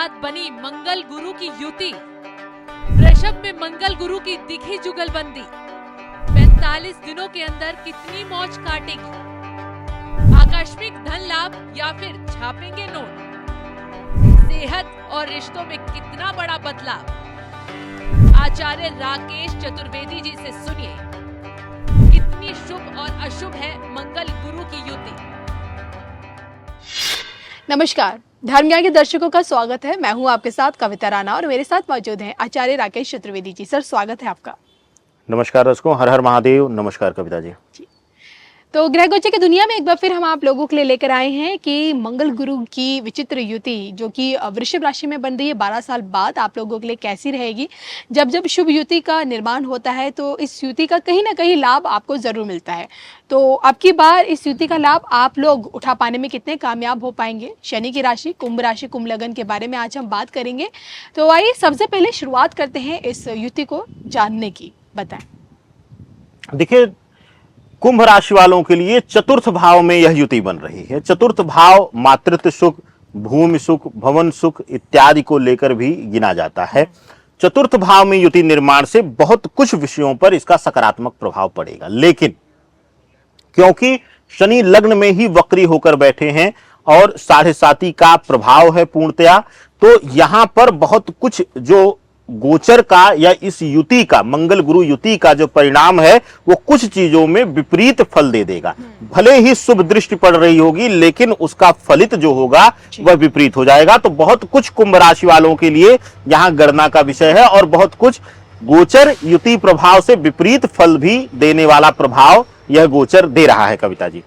साथ बनी मंगल गुरु की युति। वृषभ में मंगल गुरु की दिखी जुगलबंदी 45 दिनों के अंदर कितनी मौज काटेगी? आकस्मिक धन लाभ या फिर छापेंगे नोट? सेहत और रिश्तों में कितना बड़ा बदलाव? आचार्य राकेश चतुर्वेदी जी से सुनिए, कितनी शुभ और अशुभ है मंगल गुरु की युति। नमस्कार, धर्म ज्ञान के दर्शकों का स्वागत है। मैं हूं आपके साथ कविता राणा और मेरे साथ मौजूद हैं आचार्य राकेश चतुर्वेदी जी। सर, स्वागत है आपका। नमस्कार दर्शकों, हर हर महादेव। नमस्कार कविता जी। तो ग्रह गोचर की दुनिया में एक बार फिर हम आप लोगों के लिए लेकर आए हैं कि मंगल गुरु की विचित्र युति जो कि वृषभ राशि में बन रही है 12 साल बाद आप लोगों के लिए कैसी रहेगी। जब जब शुभ युति का निर्माण होता है तो इस युति का कहीं ना कहीं लाभ आपको जरूर मिलता है। तो अब की बार इस युति का लाभ आप लोग उठा पाने में कितने कामयाब हो पाएंगे? शनि की राशि कुंभ लगन के बारे में आज हम बात करेंगे। तो आइए सबसे पहले शुरुआत करते हैं इस युति को जानने की। बताएं। देखिए, कुंभ राशि वालों के लिए चतुर्थ भाव में यह युति बन रही है। चतुर्थ भाव मातृत्व सुख, भूमि सुख, भवन सुख इत्यादि को लेकर भी गिना जाता है। चतुर्थ भाव में युति निर्माण से बहुत कुछ विषयों पर इसका सकारात्मक प्रभाव पड़ेगा, लेकिन क्योंकि शनि लग्न में ही वक्री होकर बैठे हैं और 7.5 का प्रभाव है पूर्णतया, तो यहां पर बहुत कुछ जो गोचर का या इस युति का, मंगल गुरु युति का जो परिणाम है वो कुछ चीजों में विपरीत फल दे देगा। भले ही शुभ दृष्टि पड़ रही होगी लेकिन उसका फलित जो होगा वह विपरीत हो जाएगा। तो बहुत कुछ कुंभ राशि वालों के लिए यहां गणना का विषय है और बहुत कुछ गोचर युति प्रभाव से विपरीत फल भी देने वाला प्रभाव यह गोचर दे रहा है कविता जी।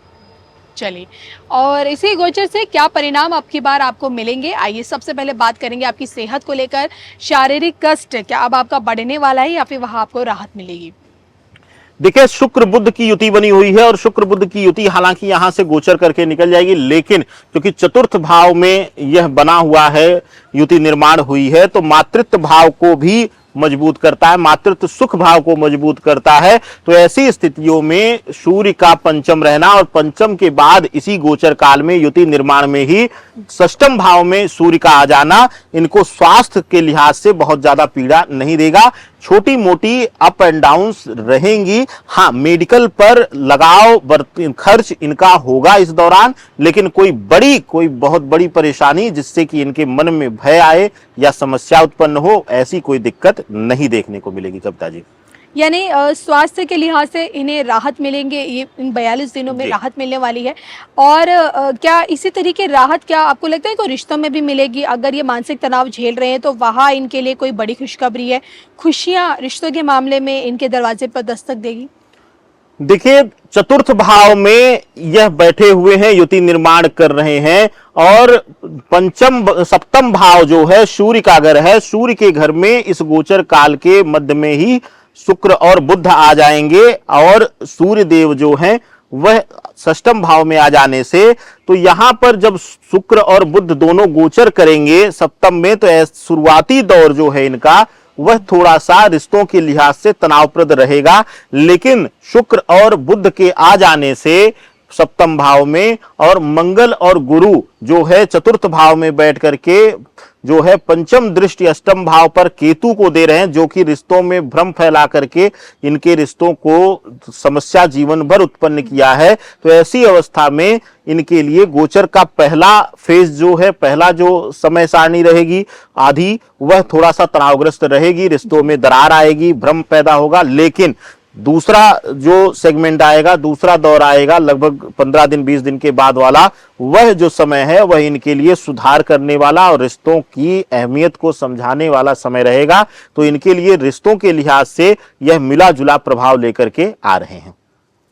चलिए, और इसी गोचर से क्या परिणाम अब की बार आपको मिलेंगे? आइए सबसे पहले बात करेंगे आपकी सेहत को लेकर। शारीरिक कष्ट क्या अब आपका बढ़ने वाला है या फिर वहां आपको राहत मिलेगी? देखिए, शुक्र बुध की युति बनी हुई है और शुक्र बुध की युति हालांकि यहां से गोचर करके निकल जाएगी, लेकिन क्योंकि चतुर्थ भाव में यह बना हुआ है, युति निर्माण हुई है, तो मातृत्व भाव को भी मजबूत करता है, मातृत्व सुख भाव को मजबूत करता है। तो ऐसी स्थितियों में सूर्य का पंचम रहना और पंचम के बाद इसी गोचर काल में युति निर्माण में ही षष्ठम भाव में सूर्य का आ जाना इनको स्वास्थ्य के लिहाज से बहुत ज्यादा पीड़ा नहीं देगा। छोटी मोटी अप एंड डाउन रहेंगी। हाँ, मेडिकल पर लगाव खर्च इनका होगा इस दौरान, लेकिन कोई बहुत बड़ी परेशानी जिससे कि इनके मन में भय आए या समस्या उत्पन्न हो, ऐसी कोई दिक्कत नहीं देखने को मिलेगी कविता जी। यानी स्वास्थ्य के लिहाज से इन्हें राहत मिलेंगे, ये इन 42 दिनों में राहत मिलने वाली है। और क्या इसी तरीके राहत क्या आपको लगता है कोई रिश्तों में भी मिलेगी? अगर ये मानसिक तनाव झेल रहे हैं तो वहाँ इनके लिए कोई बड़ी खुशखबरी है? खुशियाँ रिश्तों के मामले में इनके दरवाजे पर दस्तक देगी? देखिए, चतुर्थ भाव में यह बैठे हुए हैं, युति निर्माण कर रहे हैं और सप्तम भाव जो है सूर्य का घर है। सूर्य के घर में इस गोचर काल के मध्य में ही शुक्र और बुध आ जाएंगे और सूर्य देव जो हैं वह षष्ठम भाव में आ जाने से, तो यहां पर जब शुक्र और बुध दोनों गोचर करेंगे सप्तम में, तो शुरुआती दौर जो है इनका वह थोड़ा सा रिश्तों के लिहाज से तनावप्रद रहेगा, लेकिन शुक्र और बुध के आ जाने से सप्तम भाव में और मंगल और गुरु जो है चतुर्थ भाव में बैठ करके जो है पंचम दृष्टि अष्टम भाव पर केतु को दे रहे हैं, जो कि रिश्तों में भ्रम फैला करके इनके रिश्तों को समस्या जीवन भर उत्पन्न किया है। तो ऐसी अवस्था में इनके लिए गोचर का पहला फेज जो है, पहला जो समय सारणी रहेगी आधी, वह थोड़ा सा तनावग्रस्त रहेगी, रिश्तों में दरार आएगी, भ्रम पैदा होगा। लेकिन दूसरा जो सेगमेंट आएगा, दूसरा दौर आएगा लगभग 15 दिन 20 दिन के बाद वाला, वह जो समय है वह इनके लिए सुधार करने वाला और रिश्तों की अहमियत को समझाने वाला समय रहेगा। तो इनके लिए रिश्तों के लिहाज से यह मिला जुला प्रभाव लेकर के आ रहे हैं।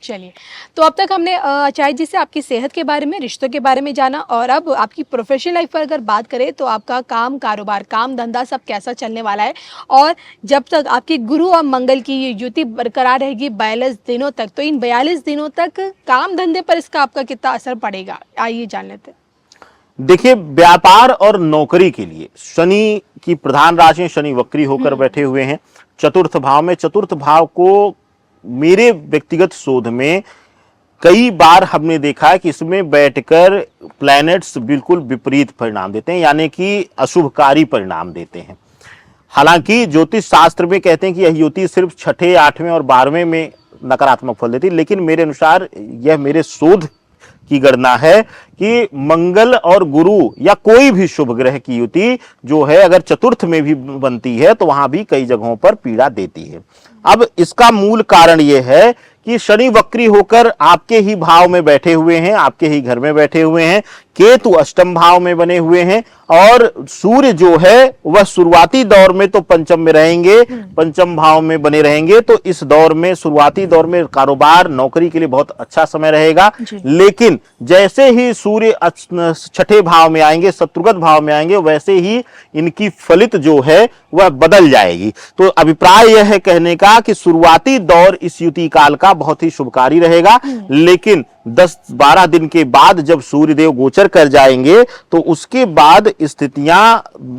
चलिए, तो अब तक हमने आचार्य जी से आपकी सेहत के बारे में, रिश्तों के बारे में जाना, और अब आपकी प्रोफेशनल लाइफ पर अगर बात करें तो आपका काम कारोबार, काम धंधा सब कैसा चलने वाला है? और जब तक आपकी गुरु और मंगल की ये युति बरकरार रहेगी 42 दिनों तक, तो इन 42 दिनों तक काम धंधे पर इसका आपका कितना असर पड़ेगा, आइए जान लेते हैं। देखिए, व्यापार और नौकरी के लिए शनि की प्रधान राशि, शनि वक्री होकर बैठे हुए हैं चतुर्थ भाव में। चतुर्थ भाव को मेरे व्यक्तिगत शोध में कई बार हमने देखा है कि इसमें बैठकर प्लैनेट्स बिल्कुल विपरीत परिणाम देते हैं, यानी कि अशुभकारी परिणाम देते हैं। हालांकि ज्योतिष शास्त्र में कहते हैं कि यह युति सिर्फ छठे, 8वें और 12वें में नकारात्मक फल देती है, लेकिन मेरे अनुसार, यह मेरे शोध की गणना है कि मंगल और गुरु या कोई भी शुभ ग्रह की युति जो है अगर चतुर्थ में भी बनती है तो वहां भी कई जगहों पर पीड़ा देती है। अब इसका मूल कारण यह है कि शनि वक्री होकर आपके ही भाव में बैठे हुए हैं, आपके ही घर में बैठे हुए हैं, केतु अष्टम भाव में बने हुए हैं और सूर्य जो है वह शुरुआती दौर में तो पंचम में रहेंगे, पंचम भाव में बने रहेंगे। तो इस दौर में, शुरुआती दौर में कारोबार, नौकरी के लिए बहुत अच्छा समय रहेगा। लेकिन जैसे ही सूर्य छठे भाव में आएंगे, शत्रुगत भाव में आएंगे, वैसे ही इनकी फलित जो है वह बदल जाएगी। तो अभिप्राय यह है कहने का कि शुरुआती दौर इस युति काल का बहुत ही शुभकारी रहेगा, लेकिन 10-12 दिन के बाद जब सूर्यदेव गोचर कर जाएंगे तो उसके बाद स्थितियां,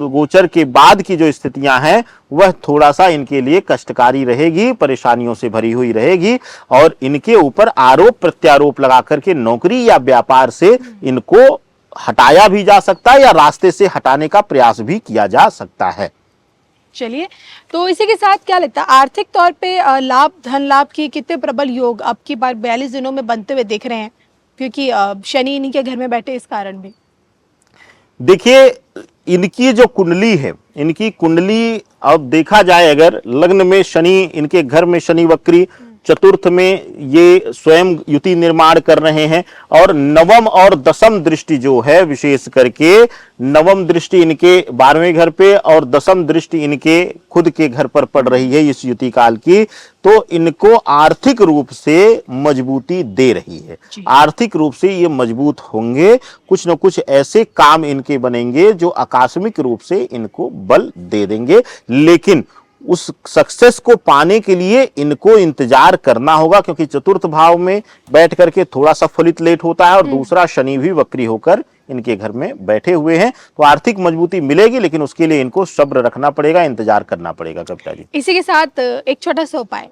गोचर के बाद की जो स्थितियां हैं वह थोड़ा सा इनके लिए कष्टकारी रहेगी, परेशानियों से भरी हुई रहेगी और इनके ऊपर आरोप प्रत्यारोप लगा करके नौकरी या व्यापार से इनको हटाया भी जा सकता है या रास्ते से हटाने का प्रयास भी किया जा सकता है। चलिए, तो इसी के साथ क्या लगता है आर्थिक तौर पे लाभ, धन लाभ की कितने प्रबल योग अब की बार 42 दिनों में बनते हुए दिख रहे हैं, क्योंकि शनि इन्हीं के घर में बैठे इस कारण भी? देखिए, इनकी जो कुंडली है, इनकी कुंडली अब देखा जाए, अगर लग्न में शनि, इनके घर में शनि वक्री, चतुर्थ में ये स्वयं युति निर्माण कर रहे हैं और नवम और दसम दृष्टि जो है, विशेष करके नवम दृष्टि इनके 12वें घर पे और दसम दृष्टि इनके खुद के घर पर पड़ रही है इस युति काल की, तो इनको आर्थिक रूप से मजबूती दे रही है। आर्थिक रूप से ये मजबूत होंगे, कुछ न कुछ ऐसे काम इनके बनेंगे जो आकस्मिक रूप से इनको बल दे देंगे, लेकिन उस सक्सेस को पाने के लिए इनको इंतजार करना होगा, क्योंकि चतुर्थ भाव में बैठ करके थोड़ा सा फलित लेट होता है और दूसरा शनि भी वक्री होकर इनके घर में बैठे हुए हैं। तो आर्थिक मजबूती मिलेगी, लेकिन उसके लिए इनको सब्र रखना पड़ेगा, इंतजार करना पड़ेगा। कविता जी, इसी के साथ एक छोटा सा उपाय।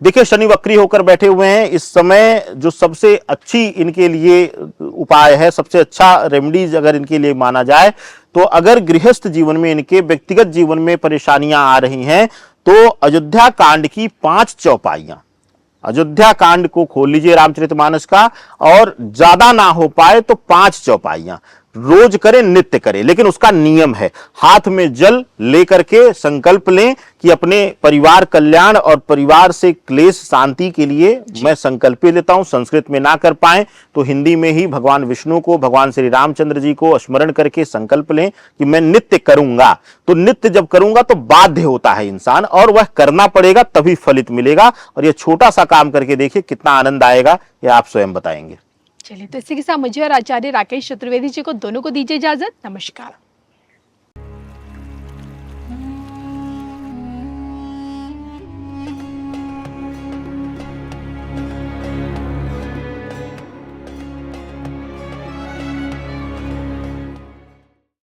देखिए, शनि वक्री होकर बैठे हुए हैं इस समय, जो सबसे अच्छी इनके लिए उपाय है, सबसे अच्छा रेमेडीज अगर इनके लिए माना जाए, तो अगर गृहस्थ जीवन में, इनके व्यक्तिगत जीवन में परेशानियां आ रही हैं तो अयोध्या कांड की 5 चौपाइयां, अयोध्या कांड को खोल लीजिए रामचरितमानस का, और ज्यादा ना हो पाए तो 5 चौपाइयां रोज करें, नित्य करें, लेकिन उसका नियम है, हाथ में जल लेकर के संकल्प लें कि अपने परिवार कल्याण और परिवार से क्लेश शांति के लिए मैं संकल्प लेता हूं। संस्कृत में ना कर पाए तो हिंदी में ही भगवान विष्णु को, भगवान श्री रामचंद्र जी को स्मरण करके संकल्प लें कि मैं नित्य करूंगा। तो नित्य जब करूंगा तो बाध्य होता है इंसान, और वह करना पड़ेगा, तभी फलित मिलेगा। और यह छोटा सा काम करके देखिए कितना आनंद आएगा, यह आप स्वयं बताएंगे। चलिए, तो इसी के साथ मुझे और आचार्य राकेश चतुर्वेदी जी को दोनों को दीजिए इजाजत। नमस्कार।